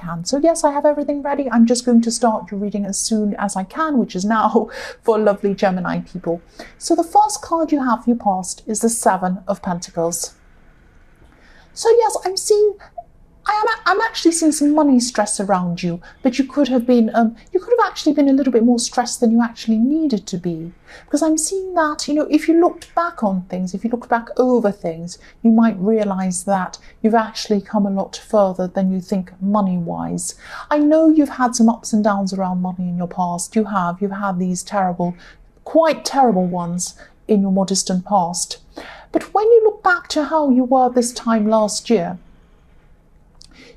can. So yes, I have everything ready. I'm just going to start your reading as soon as I can, which is now, for lovely Gemini people. So the first card you have for your past is the Seven of Pentacles. So yes, I'm actually seeing some money stress around you, but you could have actually been a little bit more stressed than you actually needed to be. Because I'm seeing that, if you looked back on things, if you looked back over things, you might realize that you've actually come a lot further than you think money-wise. I know you've had some ups and downs around money in your past. You've had these quite terrible ones in your more distant past. But when you look back to how you were this time last year,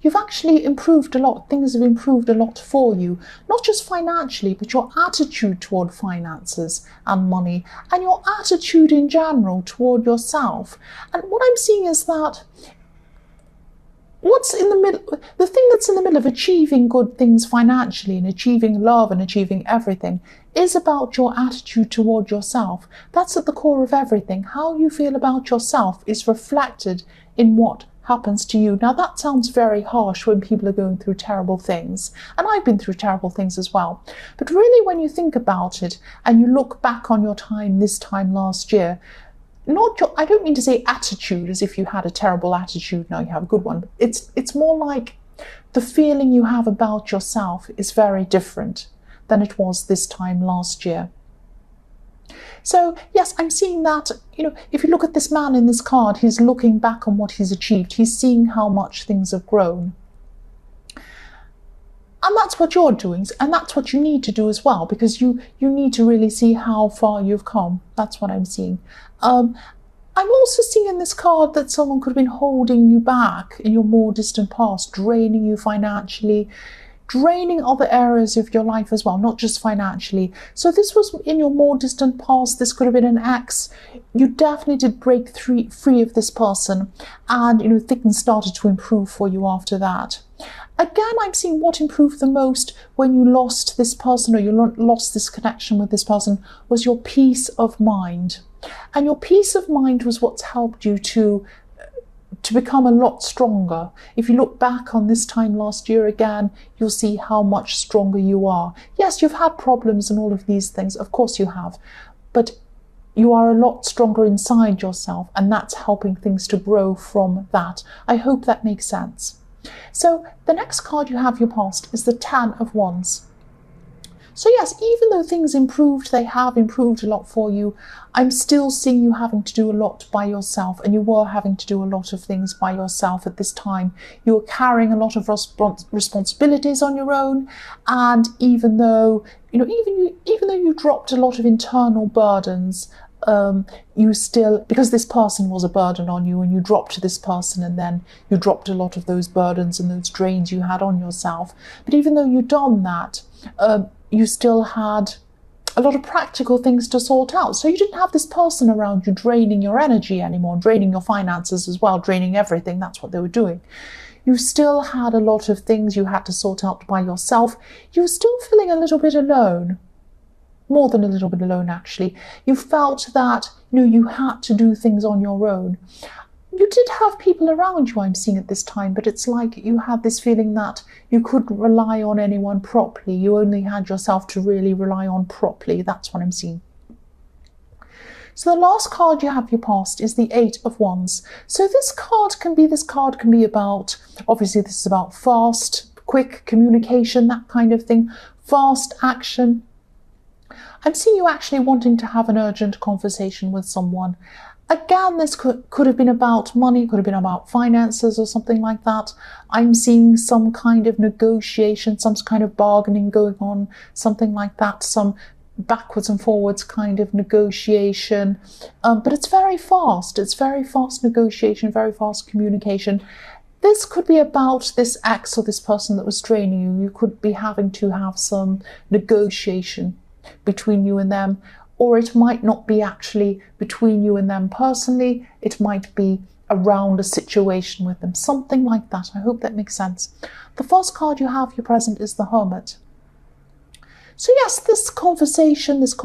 you've actually improved a lot. Things have improved a lot for you, not just financially, but your attitude toward finances and money, and your attitude in general toward yourself. And what I'm seeing is that the thing that's in the middle of achieving good things financially and achieving love and achieving everything is about your attitude toward yourself. That's at the core of everything. How you feel about yourself is reflected in what happens to you. Now that sounds very harsh when people are going through terrible things, and I've been through terrible things as well, but really when you think about it and you look back on your time this time last year, I don't mean to say attitude as if you had a terrible attitude, now you have a good one. It's more like the feeling you have about yourself is very different than it was this time last year. So yes, I'm seeing that, if you look at this man in this card, he's looking back on what he's achieved. He's seeing how much things have grown. And that's what you're doing, and that's what you need to do as well, because you need to really see how far you've come. That's what I'm seeing. I'm also seeing in this card that someone could have been holding you back in your more distant past, draining you financially, draining other areas of your life as well, not just financially. So this was in your more distant past. This could have been an ex. You definitely did break free of this person, and things started to improve for you after that. Again, I'm seeing what improved the most when you lost this person, or you lost this connection with this person, was your peace of mind. And your peace of mind was what's helped you to become a lot stronger. If you look back on this time last year again, you'll see how much stronger you are. Yes, you've had problems and all of these things, of course you have, but you are a lot stronger inside yourself, and that's helping things to grow from that. I hope that makes sense. So the next card you have your past is the Ten of Wands. So yes, even though things improved, they have improved a lot for you, I'm still seeing you having to do a lot by yourself, and you were having to do a lot of things by yourself at this time. You were carrying a lot of responsibilities on your own, and even though you dropped a lot of internal burdens, you still, because this person was a burden on you, and you dropped this person, and then you dropped a lot of those burdens and those drains you had on yourself. But even though you'd done that, you still had a lot of practical things to sort out. So you didn't have this person around you draining your energy anymore, draining your finances as well, draining everything. That's what they were doing. You still had a lot of things you had to sort out by yourself. You were still feeling a little bit alone. More than a little bit alone, actually. You felt that you had to do things on your own. You did have people around you, I'm seeing at this time, but it's like you had this feeling that you couldn't rely on anyone properly. You only had yourself to really rely on properly. That's what I'm seeing. So the last card you have your past is the Eight of Wands. So this card can be about, obviously this is about fast, quick communication, that kind of thing, fast action. I'm seeing you actually wanting to have an urgent conversation with someone. Again, this could have been about money, could have been about finances or something like that. I'm seeing some kind of negotiation, some kind of bargaining going on, something like that, some backwards and forwards kind of negotiation. But it's very fast. It's very fast negotiation, very fast communication. This could be about this ex or this person that was draining you. You could be having to have some negotiation between you and them. Or it might not be actually between you and them personally. It might be around a situation with them. Something like that. I hope that makes sense. The first card you have your present is the Hermit. So yes, this conversations,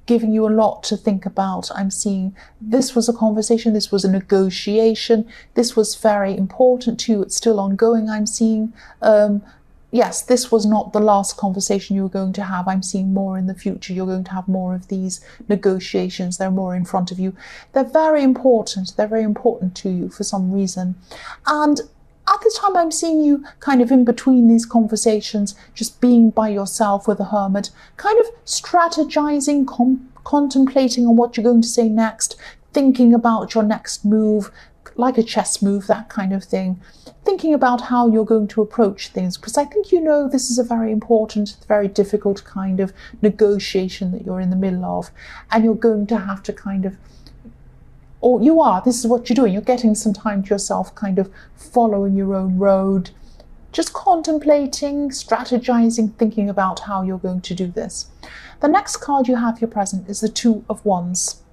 giving you a lot to think about. I'm seeing this was a conversation, this was a negotiation, this was very important to you, it's still ongoing. I'm seeing, yes, this was not the last conversation you were going to have. I'm seeing more in the future. You're going to have more of these negotiations. They're more in front of you. They're very important. They're very important to you for some reason. And at this time, I'm seeing you kind of in between these conversations, just being by yourself with a hermit, kind of strategizing, contemplating on what you're going to say next, thinking about your next move, like a chess move, that kind of thing. Thinking about how you're going to approach things, because I think you know this is a very important, very difficult kind of negotiation that you're in the middle of, and you're going to have to kind of, or you are, this is what you're doing, you're getting some time to yourself, kind of following your own road, just contemplating, strategizing, thinking about how you're going to do this. The next card you have here present is the Two of Wands.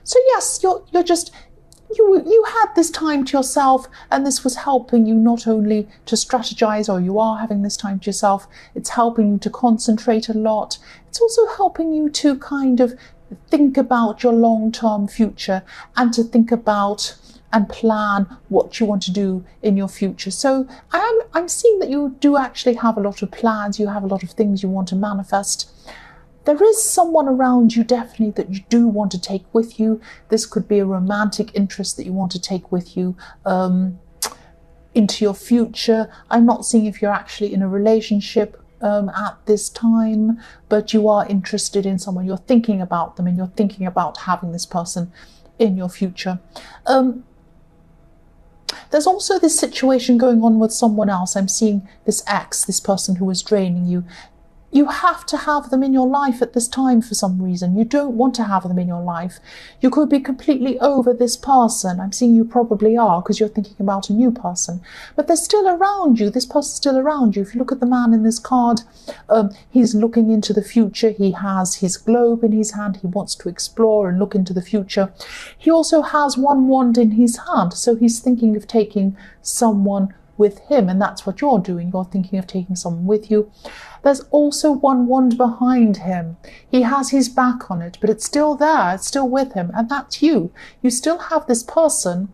So yes, you're just, you had this time to yourself, and this was helping you not only to strategize, or you are having this time to yourself, it's helping you to concentrate a lot. It's also helping you to kind of think about your long-term future and to think about and plan what you want to do in your future. So I'm seeing that you do actually have a lot of plans, you have a lot of things you want to manifest. There is someone around you definitely that you do want to take with you. This could be a romantic interest that you want to take with you into your future. I'm not seeing if you're actually in a relationship at this time, but you are interested in someone. You're thinking about them, and you're thinking about having this person in your future. There's also this situation going on with someone else. I'm seeing this ex, this person who is draining you. You have to have them in your life at this time for some reason. You don't want to have them in your life. You could be completely over this person. I'm seeing you probably are, because you're thinking about a new person. But they're still around you. This person's still around you. If you look at the man in this card, he's looking into the future. He has his globe in his hand. He wants to explore and look into the future. He also has one wand in his hand. So he's thinking of taking someone with him, and that's what you're doing. You're thinking of taking someone with you. There's also one wand behind him. He has his back on it, but it's still there, it's still with him, and that's you. You still have this person,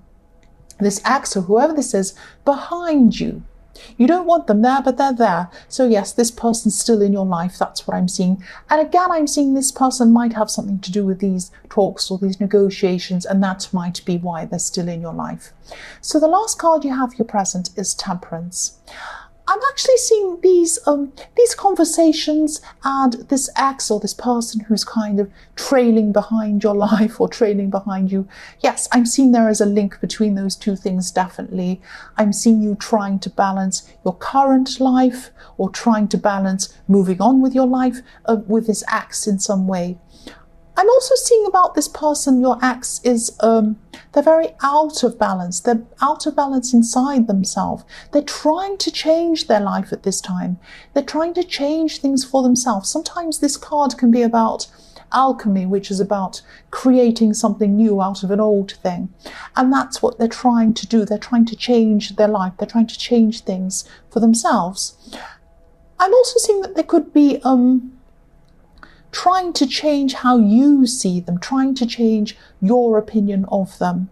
this ex or whoever this is, behind you. You don't want them there, but they're there. So yes, this person's still in your life. That's what I'm seeing. And again, I'm seeing this person might have something to do with these talks or these negotiations, and that might be why they're still in your life. So the last card you have here present is Temperance. I'm actually seeing these conversations and this ex or this person who's kind of trailing behind your life or trailing behind you. Yes, I'm seeing there is a link between those two things, definitely. I'm seeing you trying to balance your current life or trying to balance moving on with your life with this ex in some way. I'm also seeing about this person, your ex, is they're very out of balance. They're out of balance inside themselves. They're trying to change their life at this time. They're trying to change things for themselves. Sometimes this card can be about alchemy, which is about creating something new out of an old thing. And that's what they're trying to do. They're trying to change their life. They're trying to change things for themselves. I'm also seeing that there could be trying to change how you see them, trying to change your opinion of them.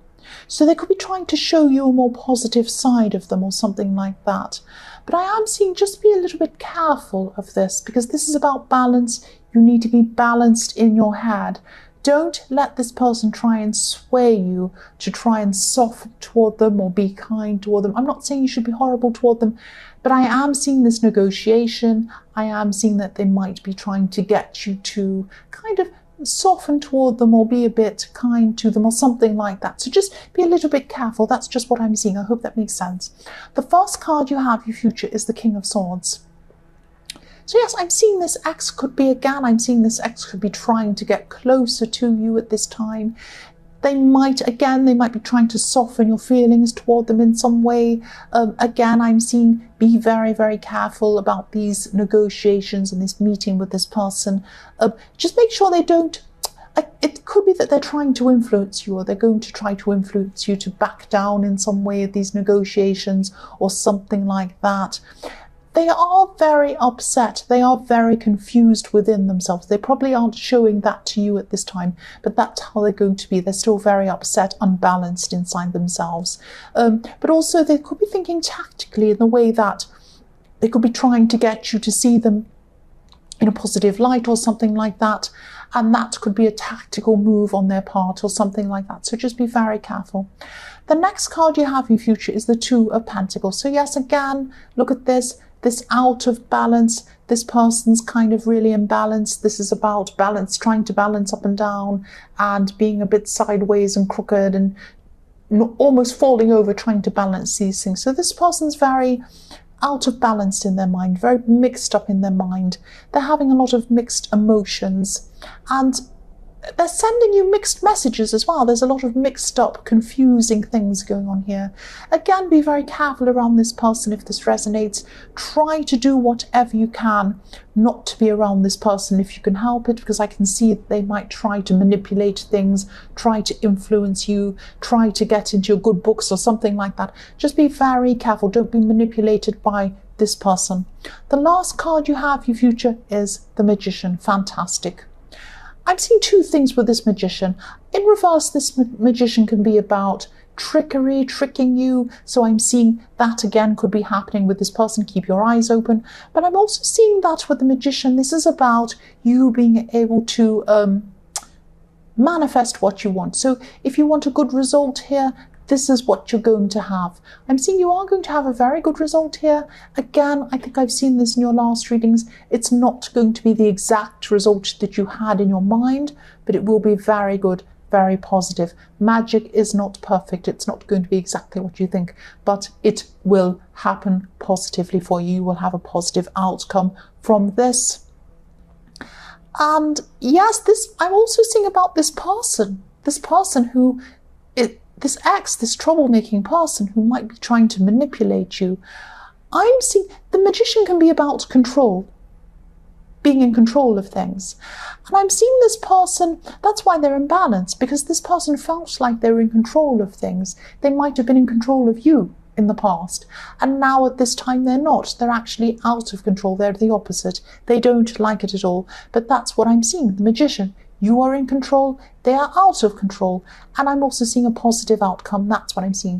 So they could be trying to show you a more positive side of them or something like that. But I am seeing just be a little bit careful of this, because this is about balance. You need to be balanced in your head. Don't let this person try and sway you to try and soften toward them or be kind toward them. I'm not saying you should be horrible toward them, but I am seeing this negotiation. I am seeing that they might be trying to get you to kind of soften toward them or be a bit kind to them or something like that. So just be a little bit careful. That's just what I'm seeing. I hope that makes sense. The first card you have, your future, is the King of Swords. So yes, I'm seeing this ex could be, again, I'm seeing this ex could be trying to get closer to you at this time. They might be trying to soften your feelings toward them in some way. Again, I'm seeing be very, very careful about these negotiations and this meeting with this person. Just make sure they don't, it could be that they're trying to influence you, or they're going to try to influence you to back down in some way of these negotiations or something like that. They are very upset. They are very confused within themselves. They probably aren't showing that to you at this time, but that's how they're going to be. They're still very upset, unbalanced inside themselves. But also they could be thinking tactically in the way that they could be trying to get you to see them in a positive light or something like that. And that could be a tactical move on their part or something like that. So just be very careful. The next card you have in future is the Two of Pentacles. So yes, again, look at this out of balance. This person's kind of really imbalanced. This is about balance, trying to balance up and down and being a bit sideways and crooked and almost falling over trying to balance these things. So this person's very out of balance in their mind, very mixed up in their mind. They're having a lot of mixed emotions and they're sending you mixed messages as well. There's a lot of mixed up, confusing things going on here. Again, be very careful around this person if this resonates. Try to do whatever you can not to be around this person if you can help it, because I can see they might try to manipulate things, try to influence you, try to get into your good books or something like that. Just be very careful. Don't be manipulated by this person. The last card you have for your future is the Magician. Fantastic. I'm seeing two things with this Magician. In reverse, this Magician can be about trickery, tricking you. So I'm seeing that again could be happening with this person. Keep your eyes open. But I'm also seeing that with the Magician, this is about you being able to manifest what you want. So if you want a good result here, this is what you're going to have. I'm seeing you are going to have a very good result here. Again, I think I've seen this in your last readings. It's not going to be the exact result that you had in your mind, but it will be very good, very positive. Magic is not perfect. It's not going to be exactly what you think, but it will happen positively for you. You will have a positive outcome from this. And yes, I'm also seeing about this person who this ex, this troublemaking person who might be trying to manipulate you. I'm seeing the Magician can be about control, being in control of things. And I'm seeing this person, that's why they're imbalanced, because this person felt like they were in control of things. They might have been in control of you in the past. And now at this time they're not. They're actually out of control. They're the opposite. They don't like it at all. But that's what I'm seeing, the Magician. You are in control, they are out of control, and I'm also seeing a positive outcome. That's what I'm seeing.